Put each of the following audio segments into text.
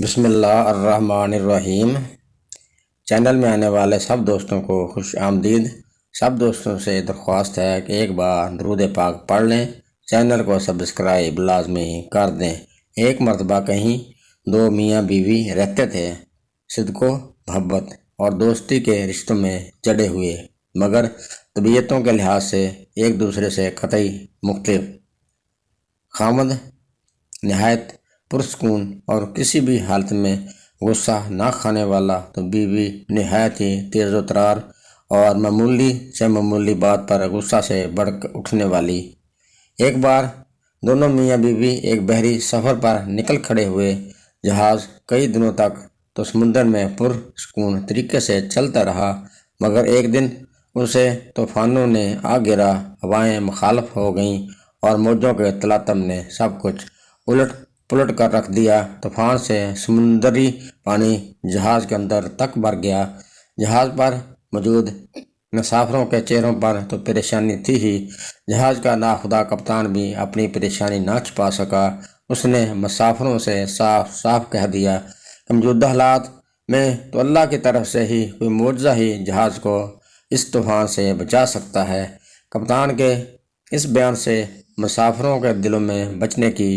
بسم اللہ الرحمن الرحیم۔ چینل میں آنے والے سب دوستوں کو خوش آمدید۔ سب دوستوں سے درخواست ہے کہ ایک بار درود پاک پڑھ لیں، چینل کو سبسکرائب لازمی کر دیں۔ ایک مرتبہ کہیں دو میاں بیوی رہتے تھے، صدق و محبت اور دوستی کے رشتوں میں جڑے ہوئے، مگر طبیعتوں کے لحاظ سے ایک دوسرے سے قطعی مختلف۔ خاوند نہایت پرسکون اور کسی بھی حالت میں غصہ نہ کھانے والا، تو بیوی نہایت ہی تیز و ترار اور معمولی سے معمولی بات پر غصہ سے بھڑک اٹھنے والی۔ ایک بار دونوں میاں بیوی ایک بحری سفر پر نکل کھڑے ہوئے۔ جہاز کئی دنوں تک تو سمندر میں پرسکون طریقے سے چلتا رہا، مگر ایک دن اسے طوفانوں نے آ گھیرا، ہوائیں مخالف ہو گئیں اور موجوں کے تلاطم نے سب کچھ الٹ پلٹ کر رکھ دیا۔ طوفان سے سمندری پانی جہاز کے اندر تک بھر گیا۔ جہاز پر موجود مسافروں کے چہروں پر تو پریشانی تھی ہی، جہاز کا ناخدا کپتان بھی اپنی پریشانی نہ چھپا سکا۔ اس نے مسافروں سے صاف صاف کہہ دیا کہ موجودہ حالات میں تو اللہ کی طرف سے ہی کوئی معجزہ ہی جہاز کو اس طوفان سے بچا سکتا ہے۔ کپتان کے اس بیان سے مسافروں کے دلوں میں بچنے کی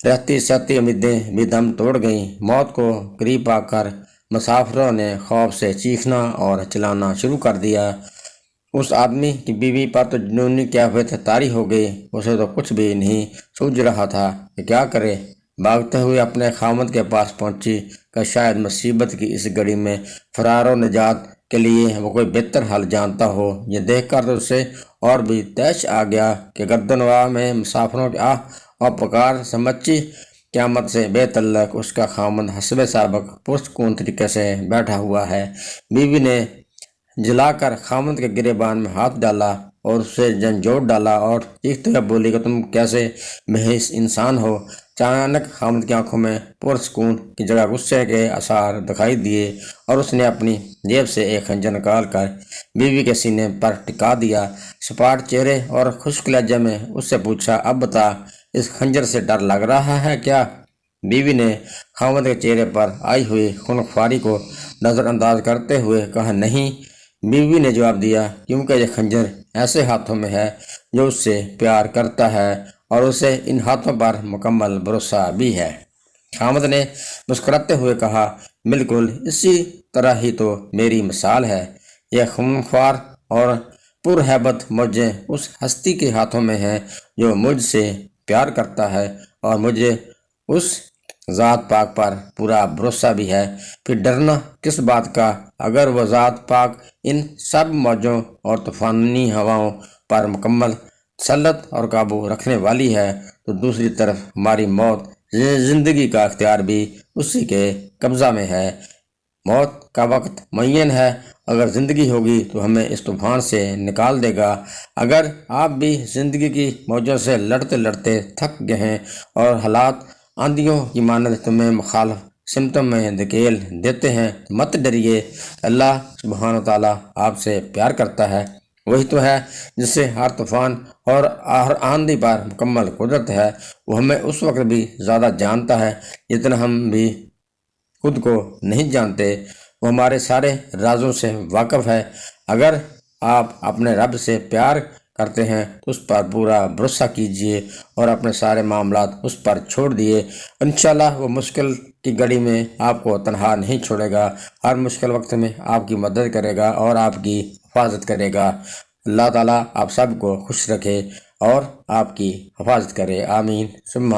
رہتی سہتی امیدیں بھی دم توڑ گئیں۔ موت کو قریب آ کر مسافروں نے خوف سے چیخنا اور چلانا شروع کر دیا۔ اس آدمی کی بیوی پر تو جنونی کیفیت طاری ہو گئی۔ اسے تو کچھ بھی نہیں سوجھ رہا تھا کہ کیا کرے۔ بھاگتے ہوئے اپنے خاوند کے پاس پہنچی کہ شاید مصیبت کی اس گھڑی میں فرار و نجات کے لیے وہ کوئی بہتر حل جانتا ہو۔ یہ دیکھ کر تو اسے اور بھی طیش آ گیا کہ گردنواں میں مسافروں کے آہ اور پکار سمچی قیامت سے بے تعلق اس کا خاوند حسب سابق پرسکون طریقے سے بیٹھا ہوا ہے۔ بیوی نے جلا کر خاوند کے گریبان میں ہاتھ ڈالا اور اسے جھنجھوڑ ڈالا اور چیختے ہوئے بولی کہ تم کیسے محض انسان ہو۔ اچانک خاوند کی آنکھوں میں پرسکون کی جگہ غصے کے آثار دکھائی دیے اور اس نے اپنی جیب سے ایک خنجر نکال کر بیوی کے سینے پر ٹکا دیا۔ سپاٹ چہرے اور خشک لہجے میں اس سے پوچھا، اب بتا، اس خنجر سے ڈر لگ رہا ہے کیا؟ بیوی نے خاوند کے چہرے پر آئی ہوئی خونخواری کو نظر انداز کرتے ہوئے کہا، نہیں۔ بیوی نے جواب دیا، کیونکہ یہ خنجر ایسے ہاتھوں میں ہے جو اس سے پیار کرتا ہے اور اسے ان ہاتھوں پر مکمل بھروسہ بھی ہے۔ خاوند نے مسکراتے ہوئے کہا، بالکل اسی طرح ہی تو میری مثال ہے۔ یہ خونخوار اور پرہیبت موجیں اس ہستی کے ہاتھوں میں ہیں جو مجھ سے پیار کرتا ہے اور مجھے اس ذات پاک پر پورا بھروسہ بھی ہے۔ پھر ڈرنا کس بات کا؟ اگر وہ ذات پاک ان سب موجوں اور طوفانی ہواؤں پر مکمل تسلط اور قابو رکھنے والی ہے، تو دوسری طرف ہماری موت، زندگی کا اختیار بھی اسی کے قبضہ میں ہے۔ موت کا وقت معین ہے۔ اگر زندگی ہوگی تو ہمیں اس طوفان سے نکال دے گا۔ اگر آپ بھی زندگی کی موجوں سے لڑتے لڑتے تھک گئے ہیں اور حالات آندھیوں کی مانند تمہیں مخالف سمتوں میں دھکیل دیتے ہیں، تو مت ڈریے۔ اللہ سبحانہ و تعالیٰ آپ سے پیار کرتا ہے۔ وہی تو ہے جس سے ہر طوفان اور ہر آندھی پر مکمل قدرت ہے۔ وہ ہمیں اس وقت بھی زیادہ جانتا ہے جتنا ہم بھی خود کو نہیں جانتے۔ وہ ہمارے سارے رازوں سے واقف ہے۔ اگر آپ اپنے رب سے پیار کرتے ہیں تو اس پر پورا بھروسہ کیجیے اور اپنے سارے معاملات اس پر چھوڑ دیے۔ انشاءاللہ وہ مشکل کی گھڑی میں آپ کو تنہا نہیں چھوڑے گا، ہر مشکل وقت میں آپ کی مدد کرے گا اور آپ کی حفاظت کرے گا۔ اللہ تعالیٰ آپ سب کو خوش رکھے اور آپ کی حفاظت کرے، آمین ثم